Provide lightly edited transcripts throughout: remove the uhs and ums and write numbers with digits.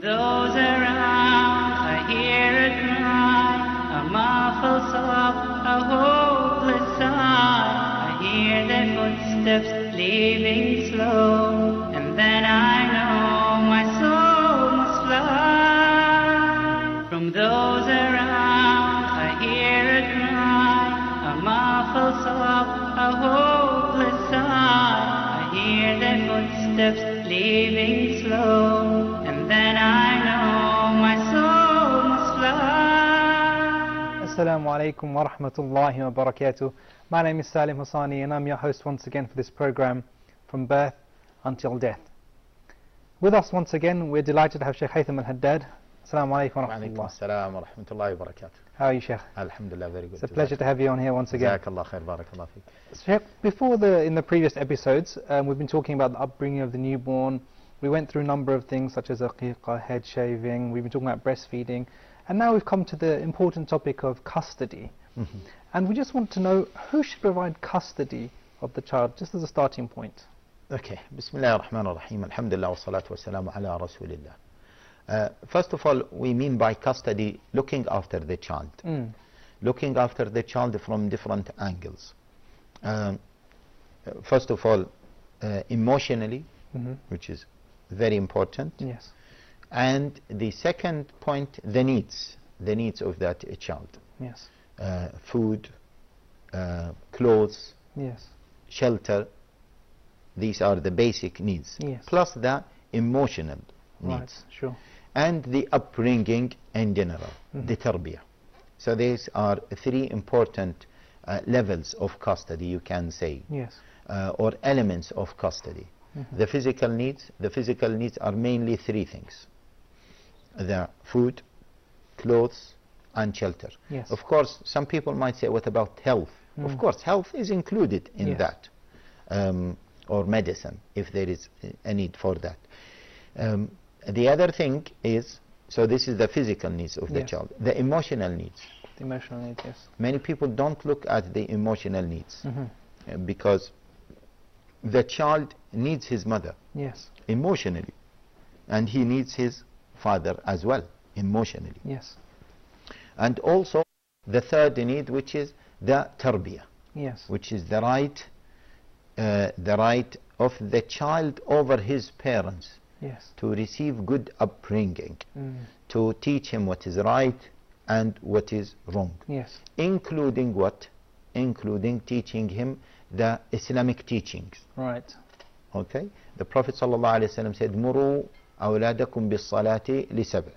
those around, I hear a cry, a muffled sob, a hopeless sigh. I hear their footsteps leaving slow, and then I know my soul must fly. From those around, I hear a cry, a muffled sob, a hopeless sigh. I hear their footsteps leaving slow, and then I know my soul must fly. Assalamu alaikum wa rahmatullahi wa barakatuh. My name is Salim Hosanee and I'm your host once again for this program, From Birth Until Death. With us once again, we're delighted to have Sheikh Haitham al-Haddad. Assalamu alaikum wa rahmatullah. Wa alaikum wa rahmatullahi wa barakatuh. How are you, Sheikh? Alhamdulillah, very good. It's a pleasure to have you on here once again. Jazakallah khair, barakallah feek. Sheikh, in the previous episodes, we've been talking about the upbringing of the newborn. We went through a number of things such as aqiqah, head shaving, we've been talking about breastfeeding, and now we've come to the important topic of custody. And we just want to know who should provide custody of the child, just as a starting point. Okay, Bismillah ar-Rahman ar-Rahim, alhamdulillah wa salatu wa salamu ala rasulillah. First of all, we mean by custody looking after the child. Looking after the child from different angles. First of all, emotionally, which is very important. Yes. And the second point, the needs of that child. Yes. Food, clothes, Yes. shelter. These are the basic needs. Yes. Plus the emotional needs. Right, sure. And the upbringing in general, the tarbiyah. So these are three important levels of custody, you can say. Yes. Or elements of custody. The physical needs are mainly three things: the food, clothes, and shelter. Yes. Of course, some people might say, what about health? Of course, health is included in Yes. that, or medicine, if there is a need for that. The other thing is, so this is the physical needs of the Yes. child. The emotional needs. The emotional needs, yes. Many people don't look at the emotional needs because the child needs his mother Yes. emotionally, and he needs his father as well emotionally. Yes. And also the third need, which is the tarbiyah, Yes. which is the right of the child over his parents Yes. to receive good upbringing, to teach him what is right and what is wrong, Yes. including what? Including teaching him the Islamic teachings. Right. Okay? The Prophet ﷺ said, "Muru awladakum bis-salati li-sab'a,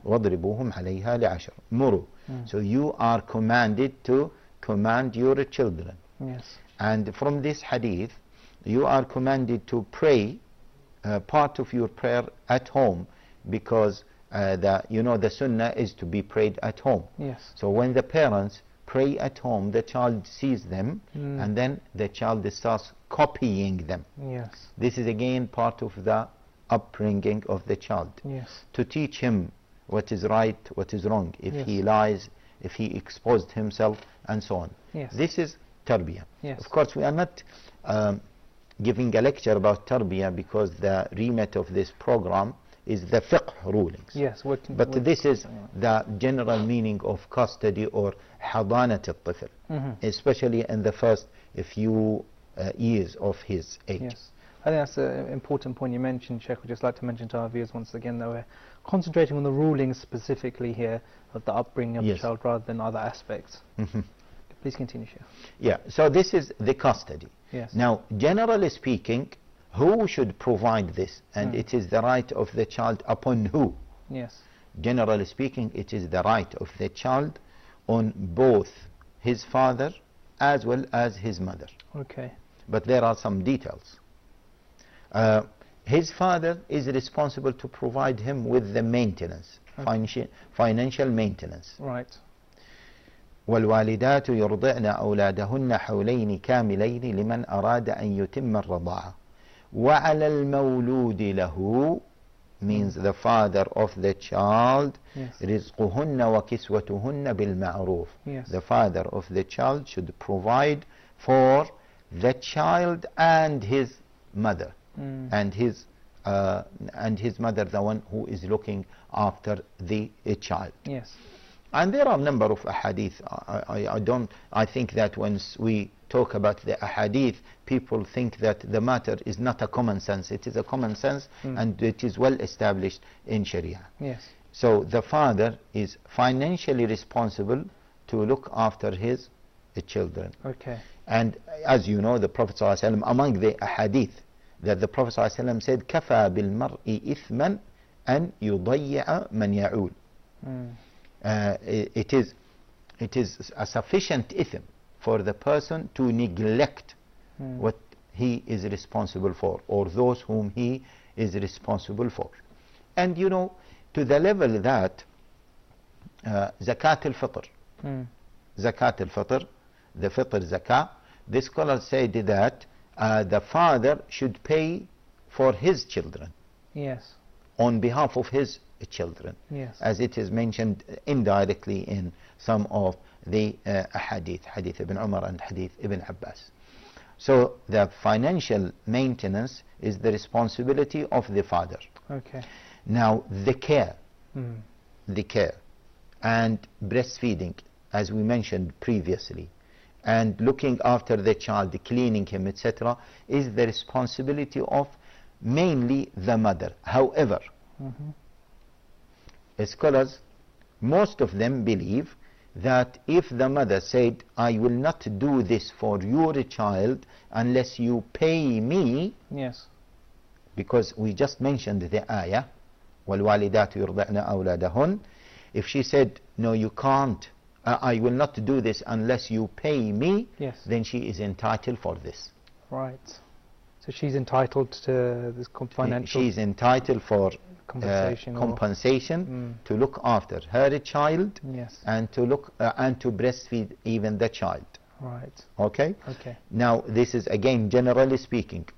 wadribuhum alayha li-ashar." Muru. So you are commanded to command your children. Yes. And from this hadith, you are commanded to pray part of your prayer at home, because the sunnah is to be prayed at home. Yes. So when the parents pray at home, the child sees them, and then the child starts copying them. Yes. This is again part of the upbringing of the child, Yes. to teach him what is right, what is wrong, if Yes. he lies, if he exposed himself, and so on. Yes. This is tarbiyah. Yes. Of course, we are not giving a lecture about tarbiyah, because the remit of this program is the fiqh rulings. Yes. But this is the general meaning of custody, or hadanat al-tifl, especially in the first few years of his age. Yes. I think that's an important point you mentioned, Sheikh. I'd just like to mention to our viewers once again that we're concentrating on the rulings specifically here of the upbringing of the Yes. child rather than other aspects. Please continue, Sheikh. Yeah, so this is the custody. Yes. Now, generally speaking, who should provide this? And it is the right of the child upon who? Yes. Generally speaking, it is the right of the child on both his father as well as his mother. Okay. But there are some details. His father is responsible to provide him with the maintenance, financial maintenance. Right. والوالدات يرضعن أولادهن حولين كاملين لمن أراد أن يتم الرضاعة وعلى المولود له means the father of the child. Yes. رزقهن وكسوتهن بالمعروف. Yes. The father of the child should provide for the child and his mother and his and his mother the one who is looking after the child. Yes. And there are a number of ahadith. I think that once we talk about the ahadith, people think that the matter is not a common sense. It is a common sense, and it is well established in Sharia. Yes. So the father is financially responsible to look after his children. Okay. And as you know, the Prophet ﷺ, among the ahadith, that the Prophet ﷺ said, كَفَى بِالْمَرْءِ إِثْمًا أَنْ يُضَيِّعَ مَنْ يَعُولُ. It is a sufficient ithm for the person to neglect what he is responsible for, or those whom he is responsible for. And you know, to the level that zakat al-fitr, zakat al-fitr, the fitr zakah, the scholars said that the father should pay for his children. Yes. On behalf of his children. Yes. As it is mentioned indirectly in some of the hadith, Hadith Ibn Umar and Hadith Ibn Abbas. So the financial maintenance is the responsibility of the father. Okay. Now the care and breastfeeding, as we mentioned previously, and looking after the child, cleaning him, etc., is the responsibility of mainly the mother. However, scholars, most of them believe that if the mother said, I will not do this for your child unless you pay me, yes, because we just mentioned the ayah, وَالْوَالِدَاتُ يُرْضِعْنَ أَوْلَادَهُنْ, if she said, no, you can't, I will not do this unless you pay me, yes, then she is entitled for this. Right. So she's entitled to this financial... She's entitled for compensation, to look after her child, yes, and to look and to breastfeed even the child. Right. Okay? Okay. Now this is again generally speaking.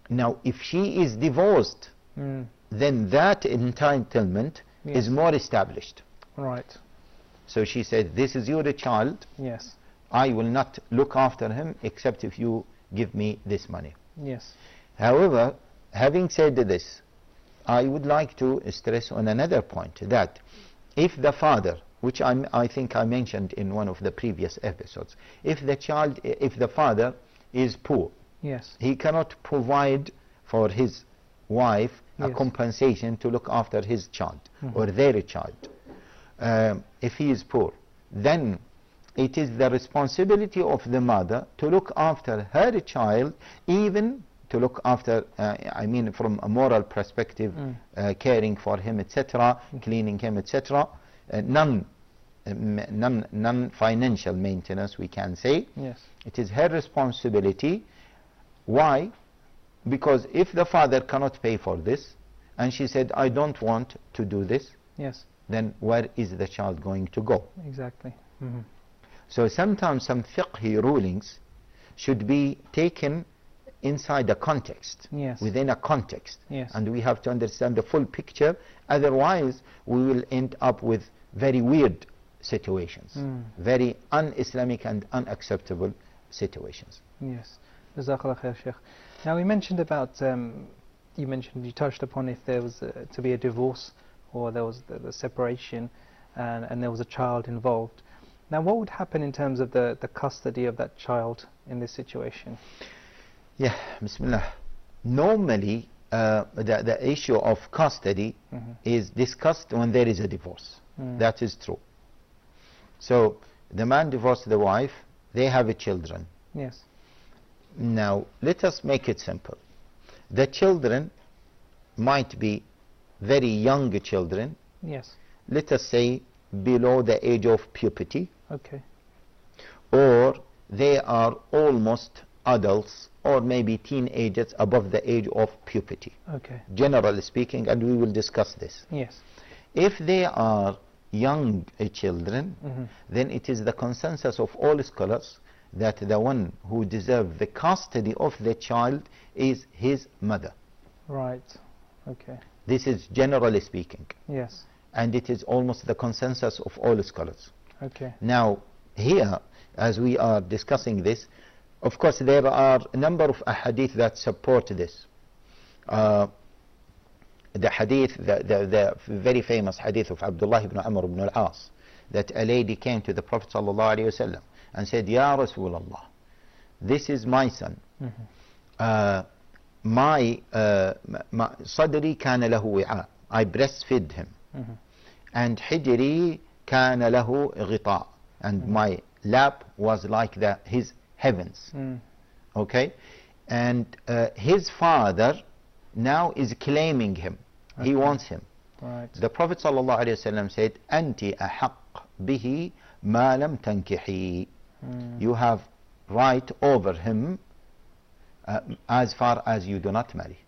Now if she is divorced, then that entitlement is more established. Right. So she said, this is your child, yes, I will not look after him except if you give me this money. yes. However, having said this, I would like to stress on another point, that if the father, which I think I mentioned in one of the previous episodes, if the father is poor, yes, he cannot provide for his wife a yes, compensation to look after his child or their child. If he is poor, then it is the responsibility of the mother to look after her child, even to look after, I mean from a moral perspective, caring for him, etc., cleaning him, etc., non-financial maintenance, we can say. yes, It is her responsibility. Why? Because if the father cannot pay for this, and she said, I don't want to do this, yes, then where is the child going to go? exactly. So sometimes some fiqhi rulings should be taken inside a context, yes, within a context, yes, and we have to understand the full picture, otherwise we will end up with very weird situations, very un-Islamic and unacceptable situations. yes. Jazakallah khair, Sheikh. Now we mentioned about, you touched upon if there was to be a divorce, or there was the separation, and there was a child involved. Now what would happen in terms of the custody of that child in this situation? Yeah, Bismillah. Normally, the issue of custody is discussed when there is a divorce. That is true. So, the man divorced the wife, they have children. Yes. Now, let us make it simple. The children might be very young children. Yes. Let us say below the age of puberty. Okay. Or they are almost adults, or maybe teenagers above the age of puberty. Okay. Generally speaking, and we will discuss this. Yes. If they are young children, then it is the consensus of all scholars that the one who deserves the custody of the child is his mother. Right. Okay. This is generally speaking. Yes. And it is almost the consensus of all scholars. Okay. Now, here, as we are discussing this, of course there are a number of ahadith that support this. the hadith, the very famous hadith of Abdullah ibn Amr ibn al-As, that a lady came to the Prophet sallallahu alaihi wasallam and said, Ya Rasulullah, this is my son. My صدري كان له وعاء, I breastfed him, and حجري كان له غطاء, and my lap was like his heavens. Okay, and his father now is claiming him. He wants him. Right. The Prophet ﷺ said, أنت أحق به ما لم تنكحي. You have right over him as far as you do not marry.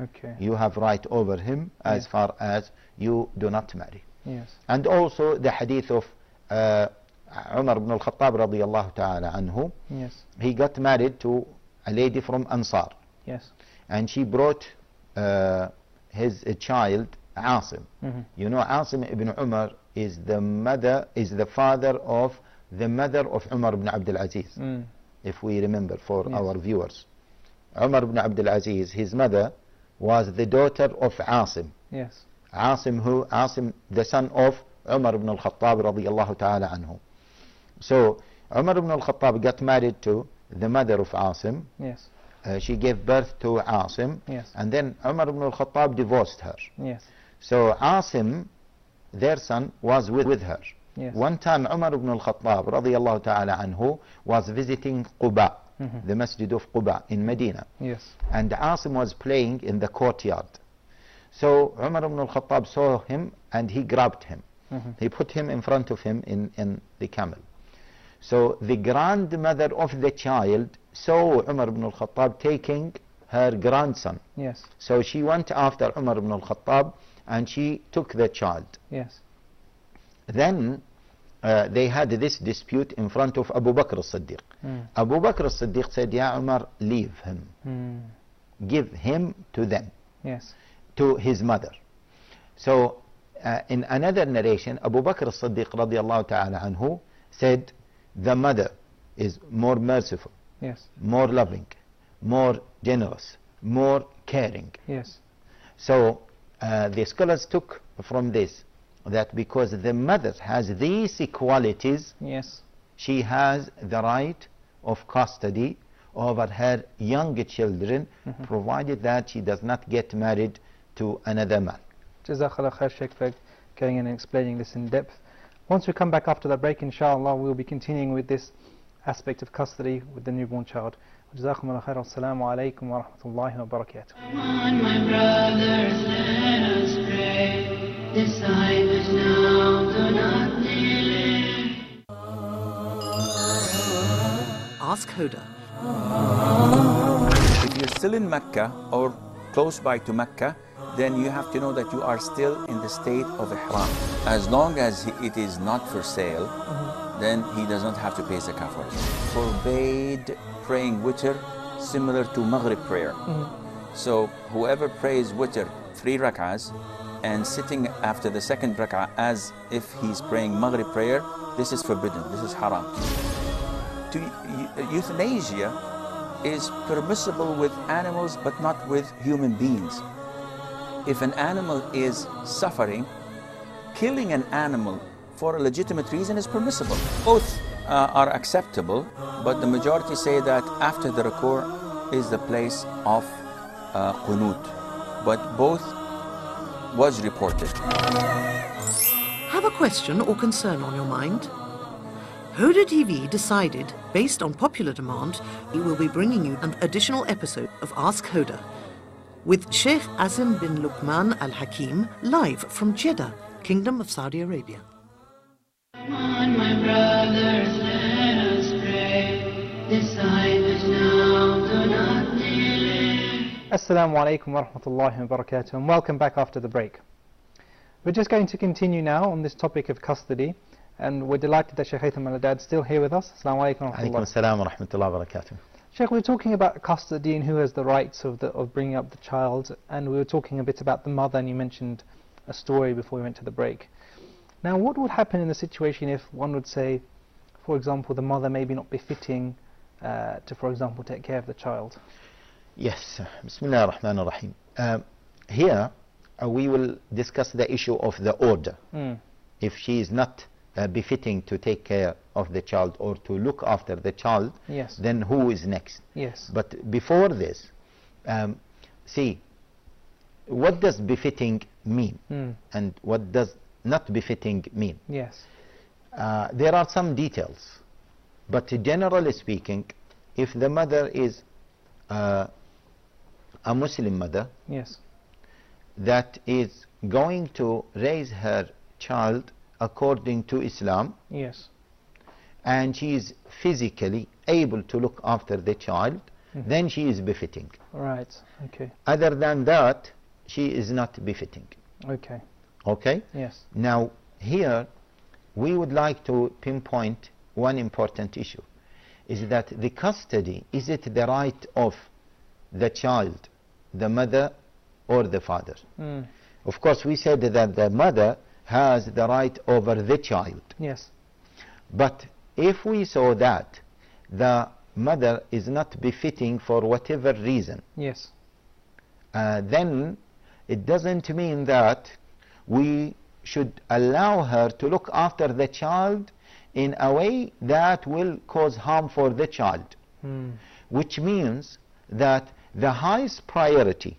Okay. You have right over him as far as you do not marry. Yes. And also the hadith of Umar ibn al-Khattab radiyallahu ta'ala anhu. Yes. He got married to a lady from Ansar. Yes. And she brought his child Asim. You know, Asim ibn Umar is the father of the mother of Umar ibn Abdul Aziz. If we remember, for our viewers, Umar ibn Abdul Aziz, his mother was the daughter of Asim. Yes. Asim, the son of Umar ibn al-Khattab radiyallahu ta'ala anhu. So Umar ibn al-Khattab got married to the mother of Asim. Yes. She gave birth to Asim. Yes. And then Umar ibn al-Khattab divorced her. Yes. So Asim, their son, was with her. Yes. One time Umar ibn al-Khattab radiyallahu ta'ala anhu was visiting Quba, the Masjid of Quba in Medina. Yes. And Asim was playing in the courtyard. So Umar ibn al-Khattab saw him and he grabbed him. He put him in front of him in the camel. So the grandmother of the child saw Umar ibn al-Khattab taking her grandson. Yes. So she went after Umar ibn al-Khattab and she took the child. Yes. Then they had this dispute in front of Abu Bakr as-Siddiq. Abu Bakr as-Siddiq said, Ya Umar, leave him. Give him to them. Yes. To his mother. So in another narration, Abu Bakr as-Siddiq radiyallahu ta'ala anhu said, the mother is more merciful, yes, more loving, more generous, more caring. Yes. So the scholars took from this that because the mother has these qualities, yes, she has the right of custody over her young children, provided that she does not get married to another man. Jazakallah khair, Sheikh, for going in and explaining this in depth. Once we come back after that break, inshallah, we'll be continuing with this aspect of custody with the newborn child. Jazakumullah khair. Assalamu alaikum wa rahmatullahi wa barakatuh. Come on, my brothers, let us pray. Disciples now, do not delay. Ask Hoda. If you're still in Mecca or close by to Mecca, then you have to know that you are still in the state of ihram. As long as it is not for sale, then he does not have to pay zakah for it. Forbade praying witr similar to Maghrib prayer. So whoever prays witr 3 rak'ahs and sitting after the second rak'ah as if he's praying Maghrib prayer, this is forbidden, this is haram. Euthanasia is permissible with animals but not with human beings. If an animal is suffering, killing an animal for a legitimate reason is permissible. Both are acceptable, but the majority say that after the ruku' is the place of qunut. But both was reported. Have a question or concern on your mind? Hoda TV decided, based on popular demand, we will be bringing you an additional episode of Ask Hoda with Sheikh Azim bin Luqman Al-Hakim live from Jeddah, Kingdom of Saudi Arabia. Come on, my brothers, let us pray. Disciples now, do not delay. Assalamu alaikum wa rahmatullahi wa barakatuh, and welcome back after the break. We're just going to continue now on this topic of custody, and we're delighted that Sheikh Haitham al-Haddad is still here with us. Assalamu alaikum wa rahmatullahi. Alaikum assalam wa rahmatullahi wa barakatuh. Sheikh, we're talking about custody and who has the rights of bringing up the child, and we were talking a bit about the mother, and you mentioned a story before we went to the break. Now, what would happen in the situation if one would say, for example, the mother maybe not befitting to, for example, take care of the child? Yes, Bismillah ar-Rahman ar-Rahim. Here, we will discuss the issue of the order. If she is not befitting to take care of the child or to look after the child, Yes. then who is next? Yes. But before this, see, what does befitting mean and what does not befitting mean? Yes. There are some details, but generally speaking, if the mother is a Muslim mother, Yes. that is going to raise her child according to Islam, Yes. and she is physically able to look after the child, then she is befitting. Right. Okay. Other than that, she is not befitting. Okay. Okay? Yes. Now, here, we would like to pinpoint one important issue, is that the custody, is it the right of the child, the mother, or the father? Of course, we said that the mother has the right over the child. Yes. But if we saw that the mother is not befitting for whatever reason, Yes. then it doesn't mean that we should allow her to look after the child in a way that will cause harm for the child. Which means that the highest priority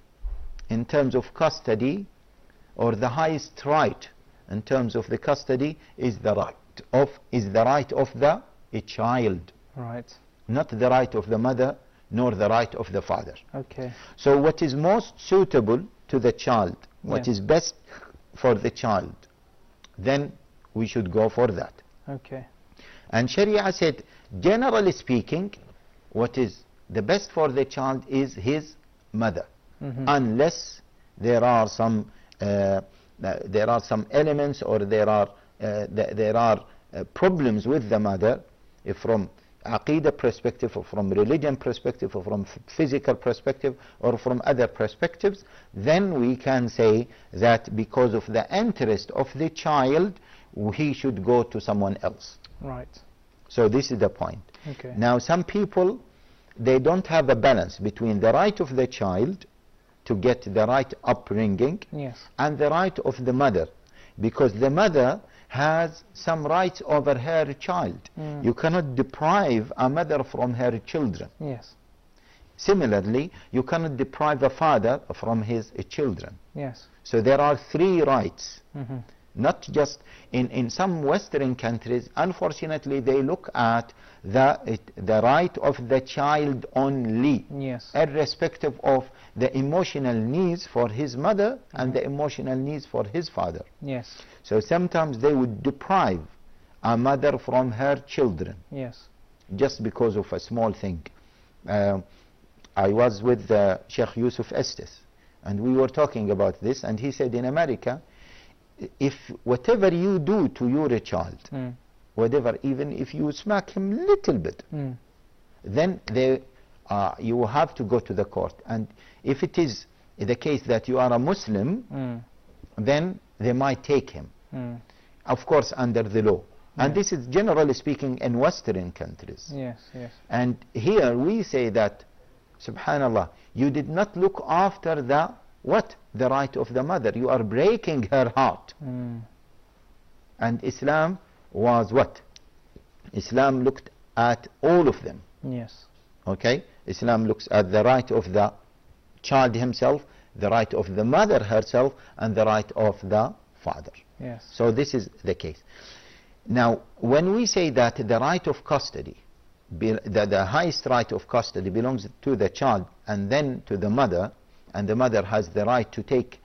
in terms of custody, or the highest right in terms of the custody, is the right of the child, Right. not the right of the mother nor the right of the father. Okay. So what is most suitable to the child, what Yeah. is best for the child, then we should go for that. Okay. And Sharia said, generally speaking, what is the best for the child is his mother, unless there are some elements, or there are problems with the mother, if from Aqidah perspective, or from religion perspective, or from physical perspective, or from other perspectives, then we can say that because of the interest of the child, he should go to someone else. Right. So this is the point. Okay. Now, some people, they don't have a balance between the right of the child to get the right upbringing, Yes. and the right of the mother, because the mother has some rights over her child. You cannot deprive a mother from her children. Yes. Similarly, you cannot deprive a father from his children. Yes. So there are three rights. Not just in some Western countries, unfortunately, they look at the right of the child only, Yes. irrespective of the emotional needs for his mother and the emotional needs for his father. Yes. So sometimes they would deprive a mother from her children Yes. just because of a small thing. I was with Sheikh Yusuf Estes, and we were talking about this, and he said in America, if whatever you do to your child, whatever, even if you smack him a little bit, then you have to go to the court. And if it is the case that you are a Muslim, then they might take him, of course, under the law. And this is generally speaking in Western countries. Yes. Yes. And here we say that, subhanallah, you did not look after the right of the mother. You are breaking her heart. And Islam was what? Islam looked at all of them. Yes. Okay? Islam looks at the right of the child himself, the right of the mother herself, and the right of the father. Yes. So this is the case. Now, when we say that the right of custody, the highest right of custody belongs to the child and then to the mother, and the mother has the right to take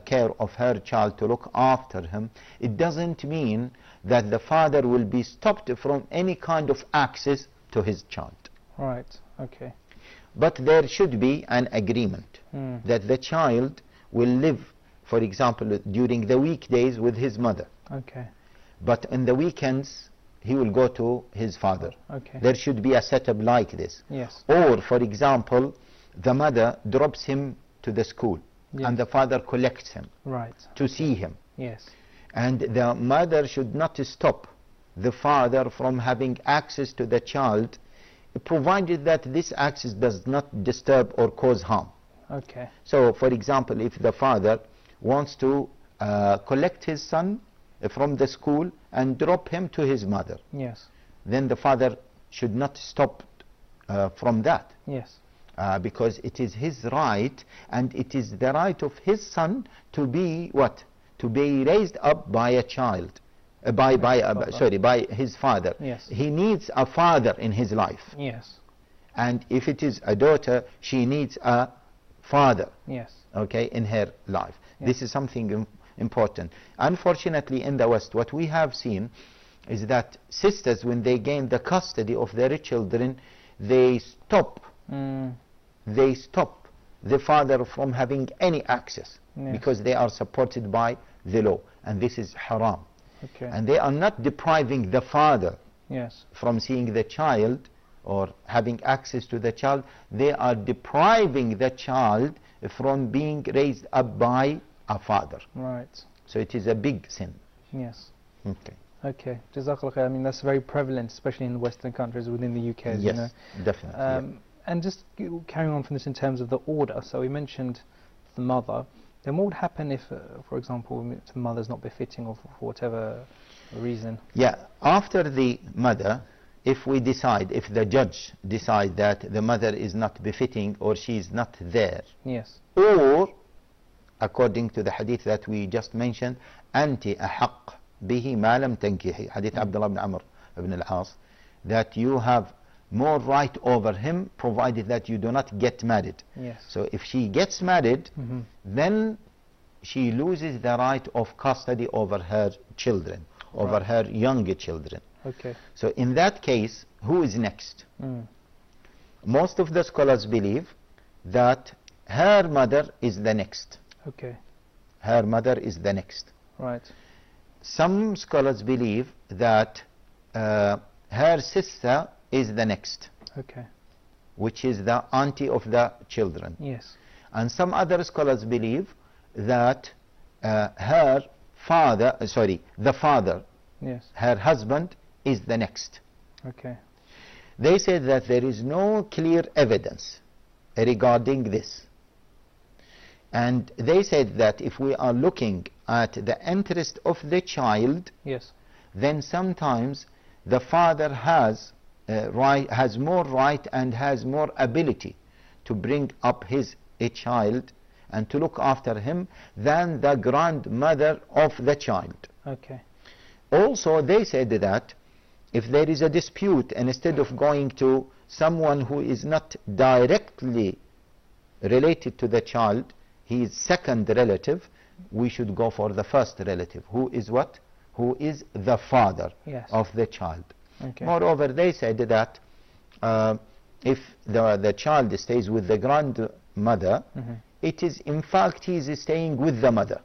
care of her child, to look after him, it doesn't mean that the father will be stopped from any kind of access to his child. Right. Okay. But there should be an agreement that the child will live, for example, during the weekdays with his mother. Okay. But in the weekends, he will go to his father. Okay. There should be a setup like this. Yes. Or, for example, the mother drops him to the school, Yes. and the father collects him Right. to see him. Yes. And the mother should not stop the father from having access to the child, provided that this access does not disturb or cause harm. Okay. So, for example, if the father wants to collect his son from the school and drop him to his mother, Yes. then the father should not stop from that. Yes. Because it is his right, and it is the right of his son to be what? To be raised up by a child, by his father. Yes. He needs a father in his life, Yes. and if it is a daughter, she needs a father, Yes. okay, in her life. Yes. This is something important. Unfortunately, in the West, what we have seen is that sisters, when they gain the custody of their children, they stop the father from having any access, Yes. because they are supported by the law, and this is haram. Okay. And they are not depriving the father Yes. from seeing the child or having access to the child. They are depriving the child from being raised up by a father. Right. So it is a big sin. Yes. Okay. Okay. Jazakallah khair. I mean, that's very prevalent, especially in Western countries, within the UK. As Yes, you know. definitely. Yeah. And just carrying on from this in terms of the order. So we mentioned the mother. Then what would happen if, for example, the mother's not befitting, or for whatever reason? Yeah, after the mother, if the judge decide that the mother is not befitting or she is not there, Yes. or according to the hadith that we just mentioned, أنت أحق به ما لم تنكحي, hadith Abdullah ibn Amr ibn al-As, that you have more right over him provided that you do not get married. Yes. So if she gets married, then she loses the right of custody over her children, over Right. her younger children. Okay. So in that case, who is next? Most of the scholars believe that her mother is the next. Okay. Her mother is the next. Right. Some scholars believe that her sister is the next, Okay. which is the auntie of the children. Yes. And some other scholars believe that the father, Yes. her husband, is the next. Okay. They said that there is no clear evidence regarding this. And they said that if we are looking at the interest of the child, Yes. then sometimes the father has more right and has more ability to bring up his child and to look after him than the grandmother of the child. Okay. Also, they said that if there is a dispute, and instead of going to someone who is not directly related to the child, he is second relative, we should go for the first relative, who is what? Who is the father Yes. of the child. Okay. Moreover, they said that if the child stays with the grandmother, it is in fact he is staying with the mother.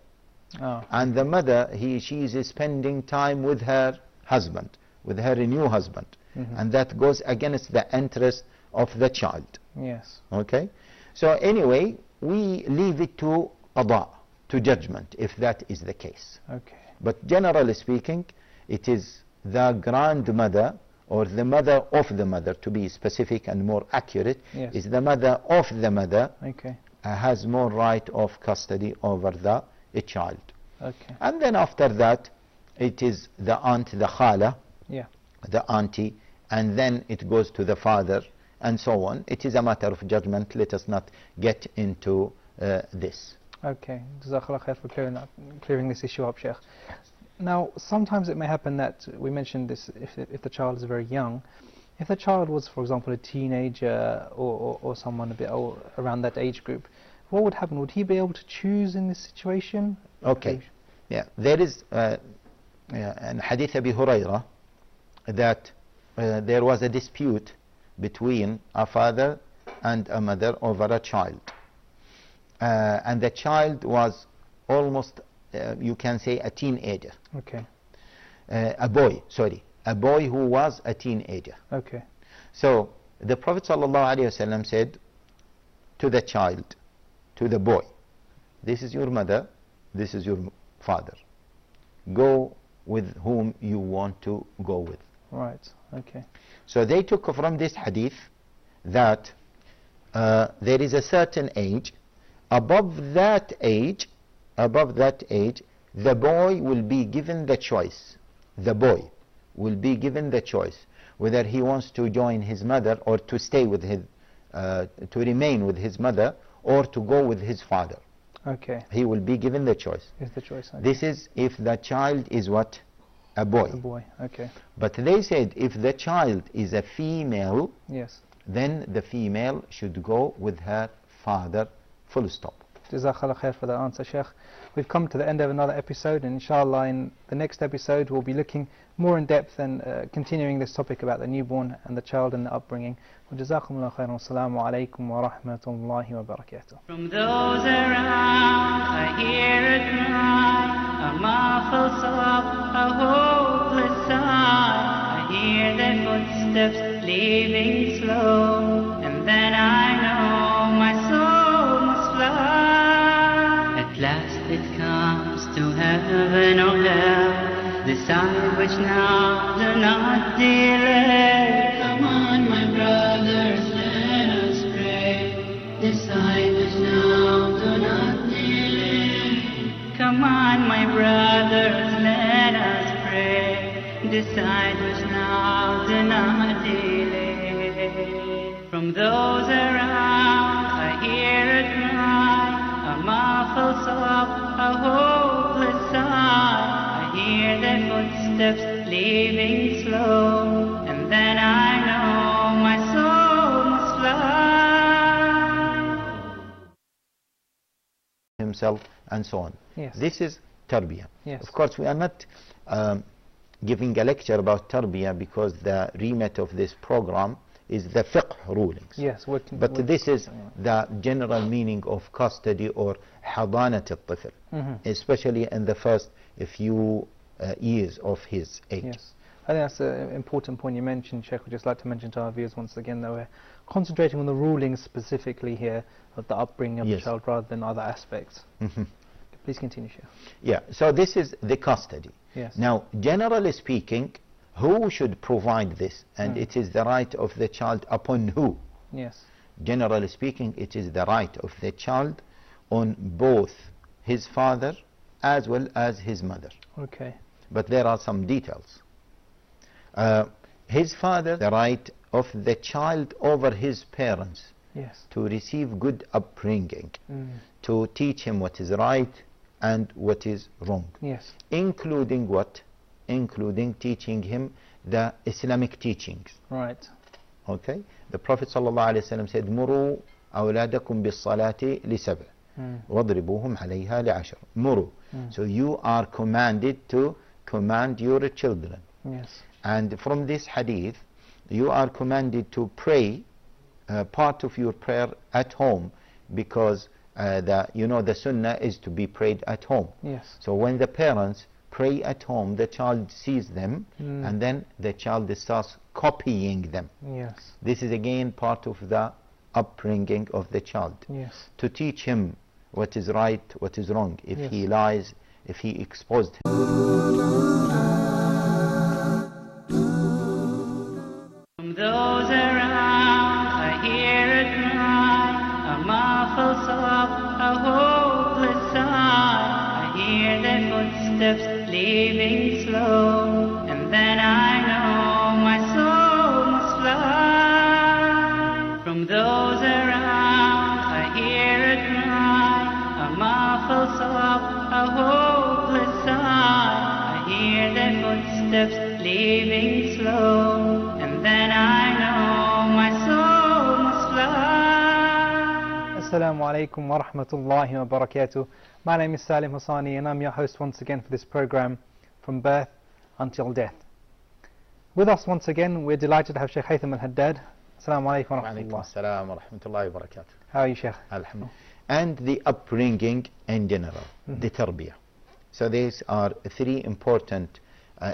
Oh. And the mother, she is spending time with her husband, with her new husband. And that goes against the interest of the child. Yes. Okay? So anyway, we leave it to qada, to judgment, if that is the case. Okay. But generally speaking, it is the grandmother, or the mother of the mother, to be specific and more accurate, Yes. is the mother of the mother Okay. has more right of custody over the child. Okay. And then after that, it is the aunt, the khala, Yeah. the auntie, and then it goes to the father, and so on. It is a matter of judgment. Let us not get into this. Okay. Jazakallah khair for clearing this issue up, Sheikh. Now, sometimes it may happen that, we mentioned this, if the child is very young, if the child was, for example, a teenager or someone a bit old, around that age group, what would happen? Would he be able to choose in this situation? Okay. Yeah. There is in Hadith Abi Hurairah that there was a dispute between a father and a mother over a child. And the child was almost, you can say, a teenager. Okay. A boy who was a teenager. Okay. So the Prophet ﷺ said to the child, to the boy, this is your mother, this is your father. Go with whom you want to go with. Right. Okay. So they took from this hadith that there is a certain age. Above that age, above that age, the boy will be given the choice. The boy will be given the choice whether he wants to join his mother or to stay with his, to remain with his mother or to go with his father. Okay. He will be given the choice. Is the choice? Okay. This is if the child is what? A boy. A boy. Okay. But they said if the child is a female, Yes. then the female should go with her father, full stop. Jazakallah khair for that answer, Sheikh. We've come to the end of another episode, and inshallah in the next episode we'll be looking more in depth and continuing this topic about the newborn and the child and the upbringing. Jazakumullah khairan. Wassalamu alaikum wa rahmatullahi wa barakatuh. From those around I hear a cry, a muffled sob, a hopeless sigh. I hear their footsteps leaving slow, and then I know my soul must fly. At last it comes to heaven or hell, decide which now, do not delay. Come on, my brothers, let us pray. Decide which now, do not delay. Come on, my brothers, let us pray. Decide which now, do not delay. From those around I hear a cry, a muffled sob, a hopeless sigh. I hear their footsteps leaving slow, and then I know my soul must fly. Himself and so on. Yes. This is tarbiyah. Yes. Of course, we are not giving a lecture about tarbiyah because the remit of this program is the fiqh rulings. Yes. But this is the general meaning of custody or hadanat al-tifl, especially in the first few years of his age. Yes. I think that's an important point you mentioned, Sheikh. I'd just like to mention to our viewers once again that we're concentrating on the rulings specifically here of the upbringing of the child rather than other aspects. Please continue, Sheikh. Yeah, so this is the custody. Yes. Now, generally speaking, who should provide this? And it is the right of the child upon who? Yes. Generally speaking, it is the right of the child on both his father as well as his mother. Okay. But there are some details. His father, the right of the child over his parents. Yes. To receive good upbringing, to teach him what is right and what is wrong. Yes. Including what? Including teaching him the Islamic teachings. Right. Okay? The Prophet ﷺ said, "Muru awladakum bis-salati li-sab'a, wadribuhum alayha li-ashar." Muru. So you are commanded to command your children. Yes. And from this hadith, you are commanded to pray part of your prayer at home, because the sunnah is to be prayed at home. Yes. So when the parents pray at home, the child sees them, and then the child starts copying them. Yes. This is again part of the upbringing of the child. Yes. To teach him what is right, what is wrong. If Yes. he lies, if he exposed him. From those around I hear a cry, a muffled sob, a hopeless sigh. I hear their footsteps leaving slow, and then I know my soul must fly. From those around I hear a cry, a muffled sob, a hopeless sigh. I hear their footsteps leaving slow, and then I know my soul must fly. Assalamu alaikum wa rahmatullahi wa barakatuh. My name is Salim Hosanee, and I'm your host once again for this program, From Birth Until Death. With us once again, we're delighted to have Sheikh Haitham al-Haddad. Assalamu alaikum wa rahmatullah. Assalamu wa rahmatullahi wa barakatuh. How are you, Sheikh? Alhamdulillah. And the upbringing in general, the tarbiyah. So these are three important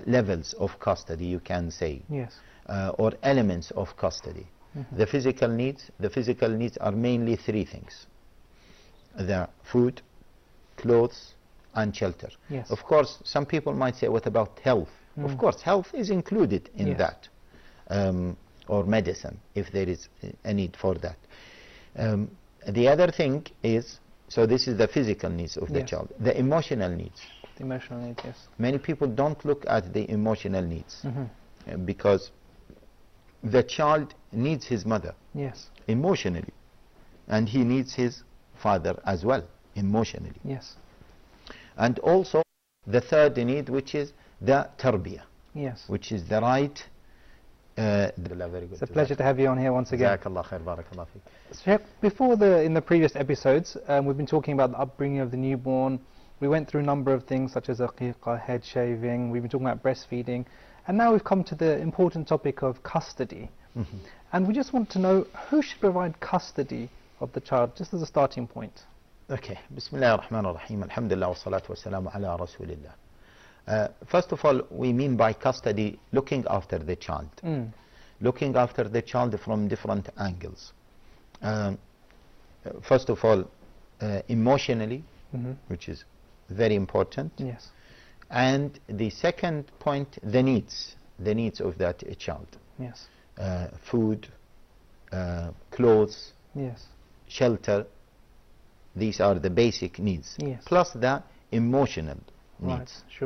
levels of custody, you can say. Yes. Or elements of custody. The physical needs are mainly three things: the food, clothes, and shelter. Yes. Of course, some people might say, what about health? Of course, health is included in that, or medicine, if there is a need for that. The other thing is So this is the physical needs of the Yes. child. The emotional needs. The emotional needs, yes. Many people don't look at the emotional needs Mm-hmm. because the child needs his mother Yes. emotionally, and he needs his father as well emotionally. Yes. And also the third need, which is the tarbiyah, Yes. which is the right. Very good. It's a pleasure to have you on here once again. Jazakallah khair, barakallah feek. So before in the previous episodes, we've been talking about the upbringing of the newborn. We went through a number of things such as aqiqah, head shaving. We've been talking about breastfeeding, and now we've come to the important topic of custody. Mhm. And we just want to know who should provide custody of the child, just as a starting point. Okay. Bismillah ar-Rahman ar-Rahim. Alhamdulillah wa salatu wa salamu ala Rasulillah. First of all, we mean by custody looking after the child. Looking after the child from different angles. First of all, emotionally, which is very important. Yes. And the second point, the needs of that child. Yes. Food, clothes, Yes. shelter. These are the basic needs. Yes. Plus the emotional needs. Right. Sure.